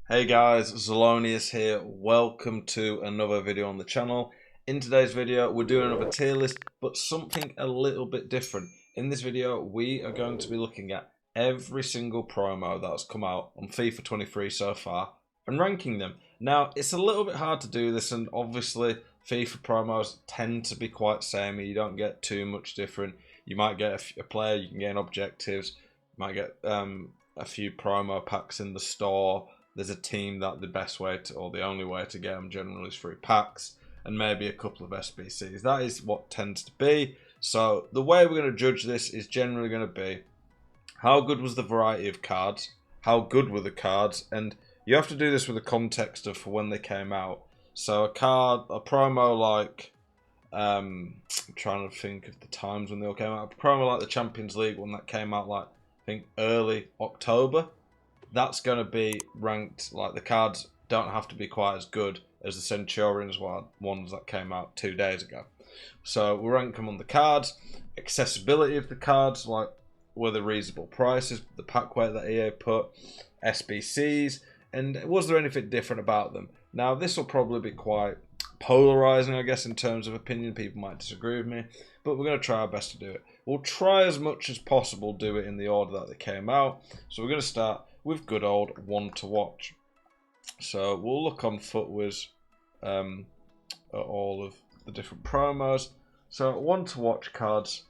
Hey guys, Zelonius here. Welcome to another video on the channel. In today's video, we're doing another tier list, but something a little bit different. In this video, we are going to be looking at every single promo that's come out on FIFA 23 so far and ranking them. Now, it's a little bit hard to do this, and obviously FIFA promos tend to be quite samey. You don't get too much different. You might get a player, you can gain objectives, you might get a few promo packs in the store. There's a team that the best way to, or the only way to get them generally is through packs, and maybe a couple of SBCs. That is what tends to be. So the way we're going to judge this is generally going to be how good was the variety of cards, how good were the cards, and you have to do this with the context of for when they came out. So a promo like, I'm trying to think of the times when they all came out. A promo like the Champions League one that came out like, I think early October. That's going to be ranked, like the cards don't have to be quite as good as the Centurions ones that came out 2 days ago. So we'll rank them on the cards, accessibility of the cards, like were the reasonable prices, the pack weight that EA put, SBCs, and was there anything different about them. Now this will probably be quite polarizing, I guess, in terms of opinion. People might disagree with me, but we're going to try our best to do it. We'll try as much as possible do it in the order that they came out. So we're going to start with good old one to watch. So we'll look on FootWiz at all of the different promos. So one to watch cards,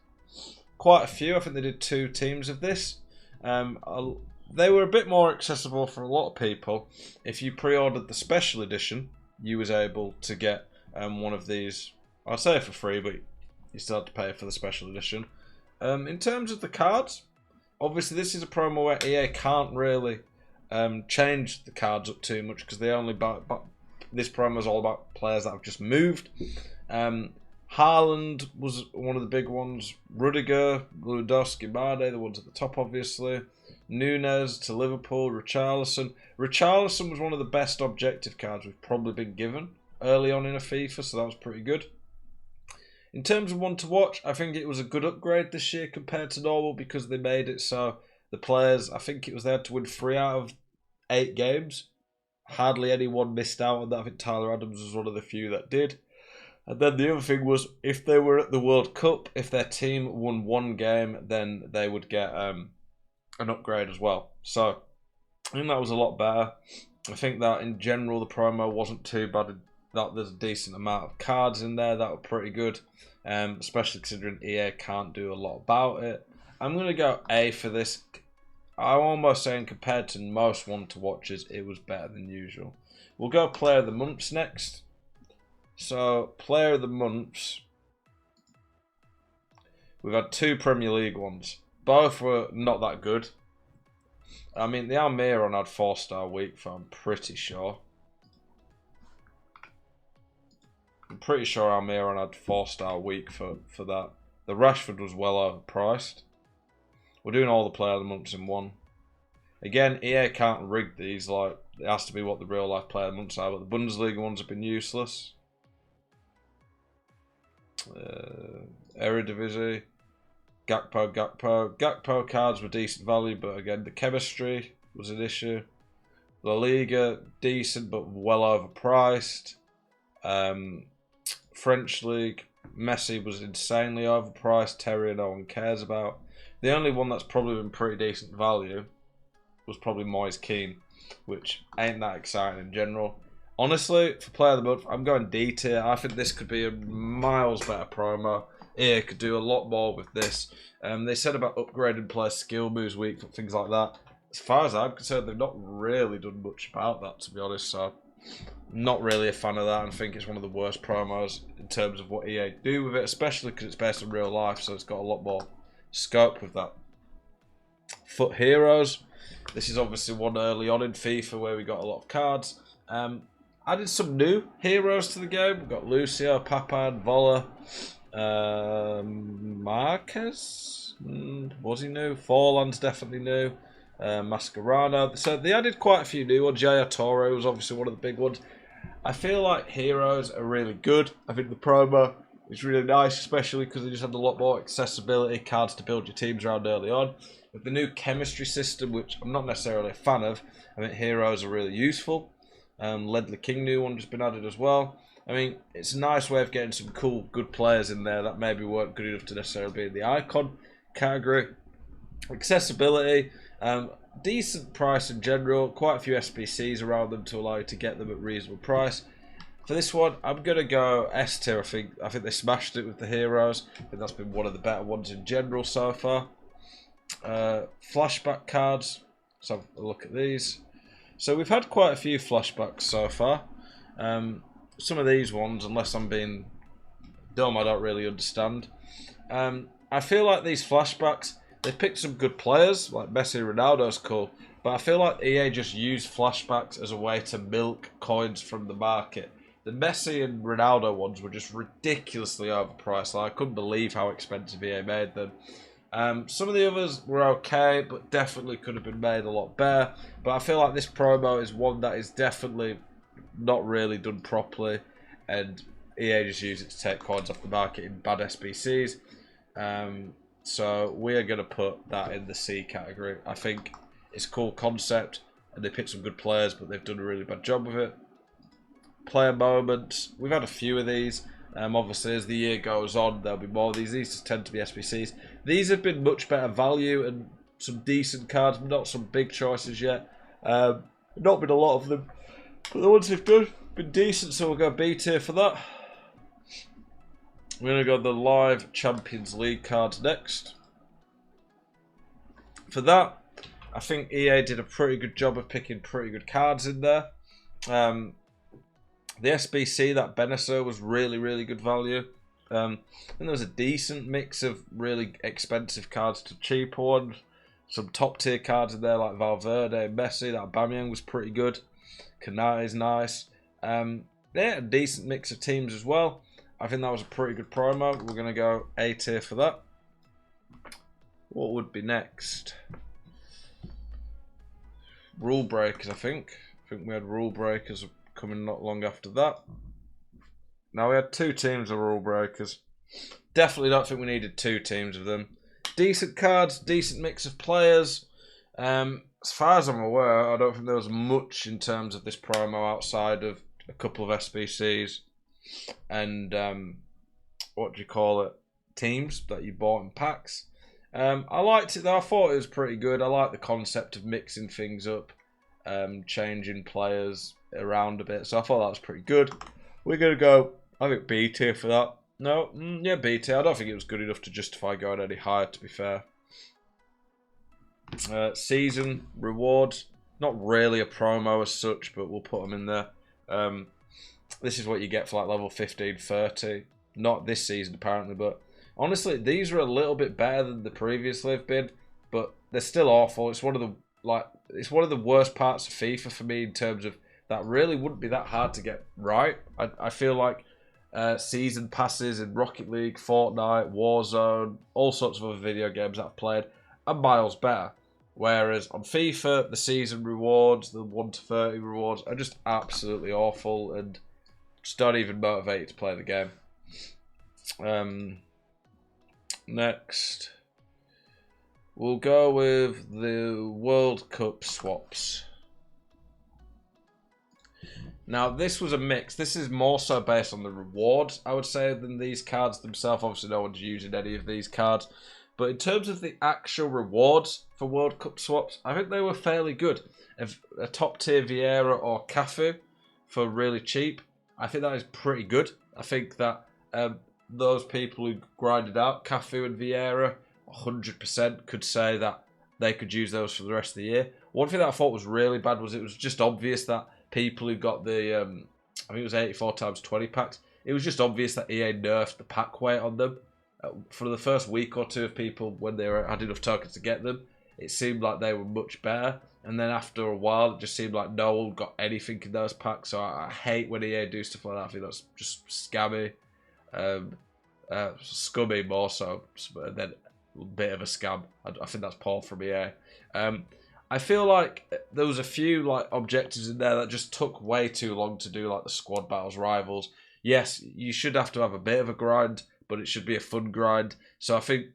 quite a few. I think they did 2 teams of this. They were a bit more accessible for a lot of people. If you pre-ordered the special edition, you was able to get one of these. I'll say for free, but you still have to pay for the special edition. In terms of the cards, obviously this is a promo where EA can't really change the cards up too much because they only this promo is all about players that have just moved. Haaland was one of the big ones. Rudiger, Lewandowski, Mane, the ones at the top obviously. Nunes to Liverpool, Richarlison. Richarlison was one of the best objective cards we've probably been given early on in a FIFA, so that was pretty good. In terms of one to watch, I think it was a good upgrade this year compared to normal because they made it so the players, I think it was they had to win 3 out of 8 games. Hardly anyone missed out on that. I think Tyler Adams was one of the few that did. And then the other thing was, if they were at the World Cup, if their team won 1 game, then they would get an upgrade as well. So I think that was a lot better. I think that in general the promo wasn't too bad. That there's a decent amount of cards in there that were pretty good, especially considering EA can't do a lot about it. I'm going to go A for this. I'm almost saying compared to most one to watches, it was better than usual. We'll go Player of the Months next. So Player of the Months, we've had 2 Premier League ones. Both were not that good. I mean, the Almiron had 4-star week for, I'm pretty sure. I'm pretty sure Almiron had 4-star week for that. The Rashford was well overpriced. We're doing all the Player of the Months in one. Again, EA can't rig these. Like, it has to be what the real life Player of the Months are. But the Bundesliga ones have been useless. Eredivisie. Gakpo cards were decent value, but again, the chemistry was an issue. La Liga, decent but well overpriced. French League, Messi was insanely overpriced. Terry no one cares about. The only one that's probably been pretty decent value was probably Moise Kean, which ain't that exciting in general. Honestly, for Player of the Month, I'm going D tier. I think this could be a miles better promo. EA could do a lot more with this. They said about upgrading player skill moves week, things like that. As far as I'm concerned, they've not really done much about that, to be honest. So, not really a fan of that, and think it's one of the worst promos in terms of what EA do with it, especially because it's based on real life, so it's got a lot more scope with that. Foot Heroes. This is obviously one early on in FIFA where we got a lot of cards. Added some new heroes to the game. We've got Lucio, Papan, Vola, Marquez. Was he new? Forlan's definitely new. Mascherano. So they added quite a few new ones. Yaya Toure was obviously one of the big ones. I feel like heroes are really good. I think the promo It's really nice, especially because they just had a lot more accessibility, cards to build your teams around early on. With the new chemistry system, which I'm not necessarily a fan of, I think heroes are really useful. Ledley King new one just been added as well. I mean, it's a nice way of getting some cool, good players in there that maybe weren't good enough to necessarily be in the icon category. Accessibility, decent price in general, quite a few SBCs around them to allow you to get them at reasonable price. For this one, I'm going to go S tier. I think they smashed it with the heroes. I think that's been one of the better ones in general so far. Flashback cards. Let's have a look at these. So we've had quite a few flashbacks so far. Some of these ones, unless I'm being dumb, I don't really understand. I feel like these flashbacks, they've picked some good players, like Messi and Ronaldo's cool, but I feel like EA just used flashbacks as a way to milk coins from the market. The Messi and Ronaldo ones were just ridiculously overpriced. Like, I couldn't believe how expensive EA made them. Some of the others were okay, but definitely could have been made a lot better. But I feel like this promo is one that is definitely not really done properly, and EA just used it to take coins off the market in bad SBCs. So we are going to put that in the C category. I think it's a cool concept, and they picked some good players, but they've done a really bad job with it. Player moments, we've had a few of these. Obviously, as the year goes on, there'll be more of these. These just tend to be SBCs. These have been much better value and some decent cards, not some big choices yet. Not been a lot of them, but the ones they've done been decent, so we'll go B tier for that. We're going to go the live Champions League cards next. For that, I think EA did a pretty good job of picking pretty good cards in there. The SBC, that Benacer, was really, really good value. And there was a decent mix of really expensive cards to cheaper ones. Some top tier cards in there like Valverde, Messi. That Aubameyang was pretty good. Kanate is nice. Yeah, a decent mix of teams as well. I think that was a pretty good promo. We're going to go A tier for that. What would be next? Rule breakers, I think. I think we had rule breakers coming not long after that. Now, we had 2 teams of rule breakers. Definitely don't think we needed 2 teams of them. Decent cards, decent mix of players. As far as I'm aware, I don't think there was much in terms of this promo outside of a couple of SBCs and what do you call it? Teams that you bought in packs. I liked it though. I thought it was pretty good. I like the concept of mixing things up, changing players around a bit. So I thought that was pretty good. We're going to go, I think, B tier for that. No, yeah, B tier. I don't think it was good enough to justify going any higher, to be fair. Season rewards. Not really a promo as such, but we'll put them in there. This is what you get for like level 15, 30. Not this season, apparently, but honestly, these are a little bit better than the previously have been, but they're still awful. It's one of the worst parts of FIFA for me in terms of that really wouldn't be that hard to get right. I feel like season passes in Rocket League, Fortnite, Warzone, all sorts of other video games that I've played are miles better. Whereas on FIFA, the season rewards, the 1 to 30 rewards are just absolutely awful and just don't even motivate you to play the game. Next, we'll go with the World Cup swaps. Now, this was a mix. This is more so based on the rewards, I would say, than these cards themselves. Obviously, no one's using any of these cards. But in terms of the actual rewards for World Cup swaps, I think they were fairly good. If a top-tier Vieira or Cafu for really cheap, I think that is pretty good. I think that those people who grinded out Cafu and Vieira 100% could say that they could use those for the rest of the year. One thing that I thought was really bad was it was just obvious that people who got the, I think it was 84 times 20 packs, it was just obvious that EA nerfed the pack weight on them. For the first week or 2 of people, when they had enough tokens to get them, it seemed like they were much better. And then after a while, it just seemed like no one got anything in those packs. So I hate when EA do stuff like that. I think that's just scammy. Scummy more so, and then a bit of a scam. I think that's poor from EA. I feel like there was a few like objectives in there that just took way too long to do, like the squad battles, rivals. yes, you should have to have a bit of a grind, but it should be a fun grind. So I think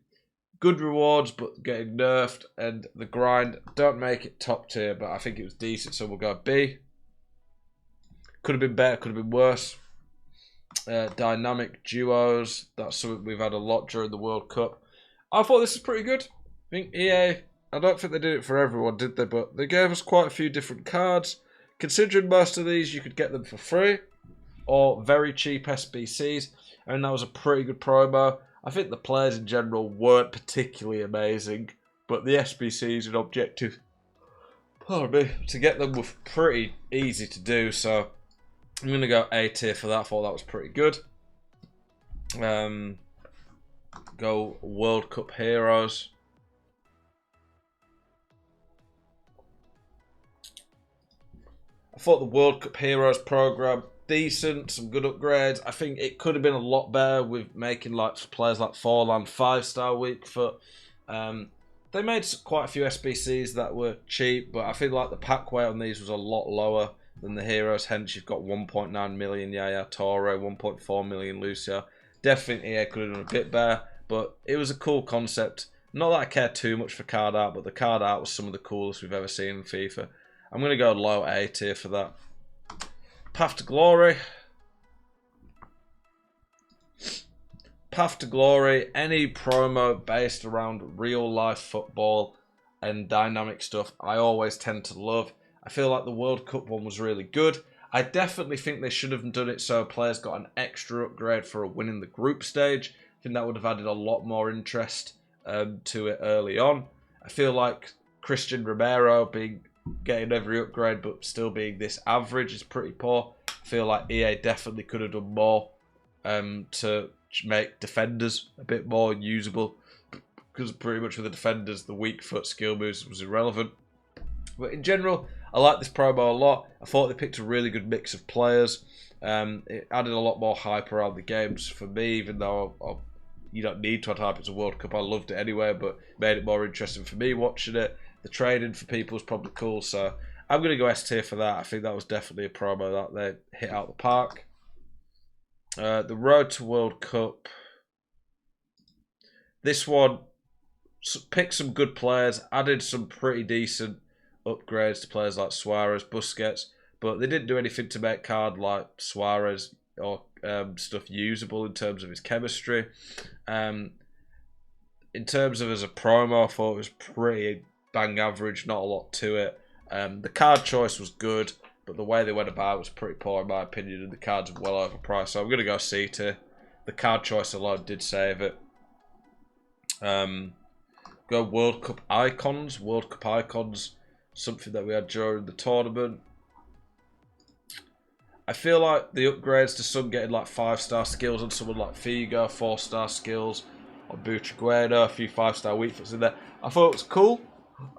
good rewards, but getting nerfed, and the grind don't make it top tier, but I think it was decent, so we'll go B. Could have been better, could have been worse. Dynamic duos, that's something we've had a lot during the World Cup. I thought this was pretty good. I think EA, I don't think they did it for everyone, did they? But they gave us quite a few different cards. Considering most of these, you could get them for free or very cheap SBCs. And that was a pretty good promo. I think the players in general weren't particularly amazing, but the SBCs and objective, pardon me, to get them were pretty easy to do. So I'm going to go A tier for that. I thought that was pretty good. Go World Cup Heroes. I thought the World Cup Heroes program decent, some good upgrades. I think it could have been a lot better with making like players like Forlan 5-star week foot. They made quite a few SBCs that were cheap, but I feel like the pack weight on these was a lot lower than the heroes. Hence, you've got 1.9 million Yaya Torre, 1.4 million Lucio. Definitely, EA could have done a bit better, but it was a cool concept. Not that I care too much for card art, but the card art was some of the coolest we've ever seen in FIFA. I'm going to go low A tier for that. Path to Glory. Path to Glory, any promo based around real life football and dynamic stuff, I always tend to love. I feel like the World Cup one was really good. I definitely think they should have done it so players got an extra upgrade for a win in the group stage. I think that would have added a lot more interest to it early on. I feel like Christian Romero getting every upgrade but still being this average is pretty poor. I feel like EA definitely could have done more to make defenders a bit more usable, because pretty much with the defenders the weak foot skill moves was irrelevant. But in general, I like this promo a lot. I thought they picked a really good mix of players. It added a lot more hype around the games for me, even though you don't need to add hype. It's a World Cup. I loved it anyway, but made it more interesting for me watching it. The training for people was probably cool, so I'm going to go S tier for that. I think that was definitely a promo that they hit out the park. The Road to World Cup. This one picked some good players, added some pretty decent upgrades to players like Suarez, Busquets, but they didn't do anything to make card like Suarez or stuff usable in terms of his chemistry. In terms of as a promo, I thought it was pretty bang average, not a lot to it. The card choice was good, but the way they went about it was pretty poor in my opinion, and the cards were well overpriced, so I'm going to go C tier. The card choice alone did save it. Go World Cup Icons. World Cup Icons, something that we had during the tournament. I feel like the upgrades to some getting like 5-star skills on someone like Figo, 4-star skills on Butragueño, a few 5-star weak foots in there. I thought it was cool.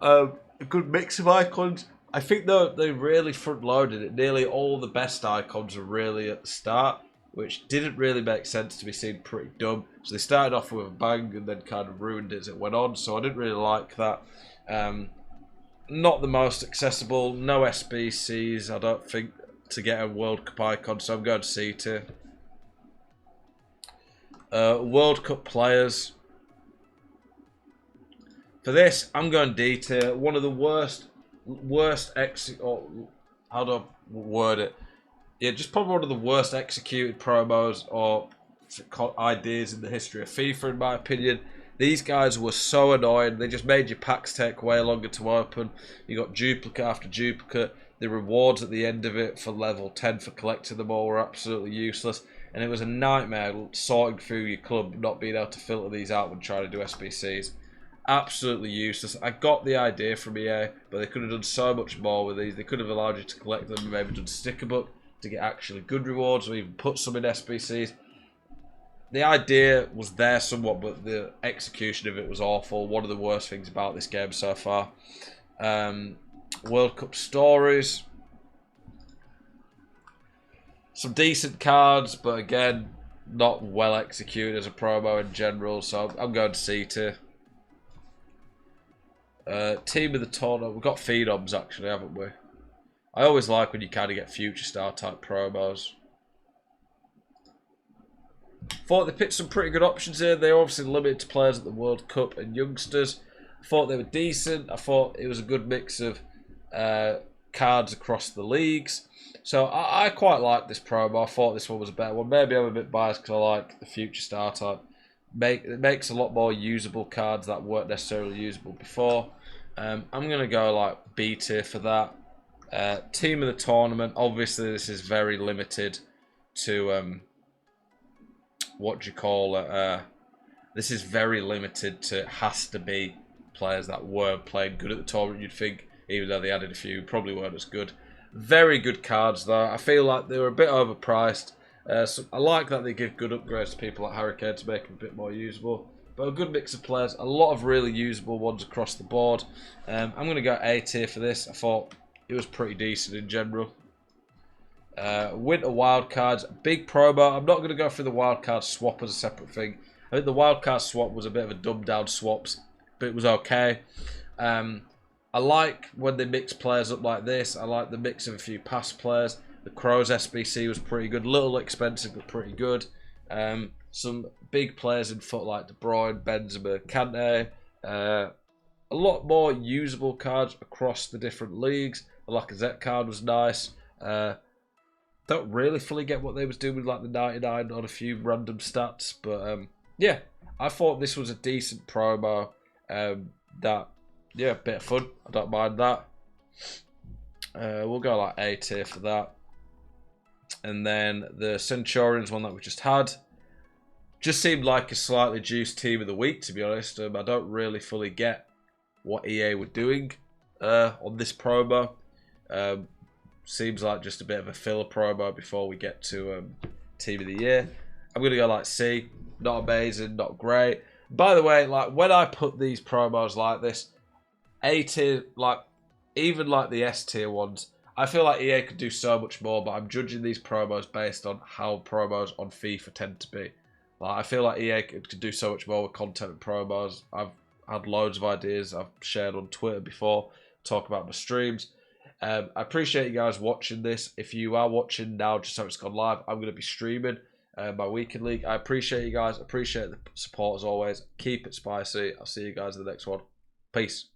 A good mix of icons. I think though they really front loaded it. Nearly all the best icons are really at the start, which didn't really make sense to be seen pretty dumb. So they started off with a bang and then kind of ruined it as it went on. So I didn't really like that. Not the most accessible. No SBCs, I don't think, to get a World Cup icon. So I'm going to C tier. World Cup players. For this, I'm going D tier. One of the worst how do I word it? Yeah, just probably one of the worst executed promos or ideas in the history of FIFA, in my opinion. These guys were so annoying. They just made your packs take way longer to open. You got duplicate after duplicate. The rewards at the end of it for level 10 for collecting them all were absolutely useless. And it was a nightmare sorting through your club, not being able to filter these out when trying to do SBCs. Absolutely useless. I got the idea from EA, but they could have done so much more with these. They could have allowed you to collect them and maybe done sticker book to get actually good rewards, or even put some in SBCs. The idea was there somewhat, but the execution of it was awful. One of the worst things about this game so far. World Cup stories. Some decent cards, but again, not well executed as a promo in general, so I'm going to C tier. Team of the tournament. We've got Phenoms actually, haven't we? I always like when you kind of get future star type promos. Thought they picked some pretty good options here. They're obviously limited to players at the World Cup and youngsters. I thought they were decent. I thought it was a good mix of cards across the leagues. So I quite like this promo. I thought this one was a better one. Maybe I'm a bit biased because I like the Future Star type. It makes a lot more usable cards that weren't necessarily usable before. I'm going to go like B tier for that. Team of the tournament. Obviously, this is very limited to what do you call it? This is very limited to, it has to be players that were playing good at the tournament, you'd think, even though they added a few, probably weren't as good. Very good cards though. I feel like they were a bit overpriced. So I like that they give good upgrades to people like Harry Kane to make them a bit more usable. But a good mix of players, a lot of really usable ones across the board. I'm going to go A tier for this. I thought it was pretty decent in general. Winter wildcards, big promo. I'm not going to go through the wildcard swap as a separate thing. I think the wildcard swap was a bit of a dumbed down swap, but it was okay. I like when they mix players up like this. I like the mix of a few past players. The Crows SBC was pretty good. Little expensive, but pretty good. Some big players in foot like De Bruyne, Benzema, Kante. A lot more usable cards across the different leagues. The Lacazette card was nice. Don't really fully get what they was doing with like the 99 on a few random stats. But yeah, I thought this was a decent promo. Yeah, bit of fun. I don't mind that. We'll go like A tier for that. And then the Centurions one that we just had. Just seemed like a slightly juiced team of the week, to be honest. I don't really fully get what EA were doing on this promo. Seems like just a bit of a filler promo before we get to Team of the Year. I'm going to go like C. Not amazing, not great. By the way, like when I put these promos like this, A tier, like even like the S tier ones, I feel like EA could do so much more, but I'm judging these promos based on how promos on FIFA tend to be. Like I feel like EA could do so much more with content and promos. I've had loads of ideas I've shared on Twitter before, talk about my streams. I appreciate you guys watching this. If you are watching now, just so it's gone live, I'm going to be streaming my weekend league. I appreciate you guys. Appreciate the support as always. Keep it spicy. I'll see you guys in the next one. Peace.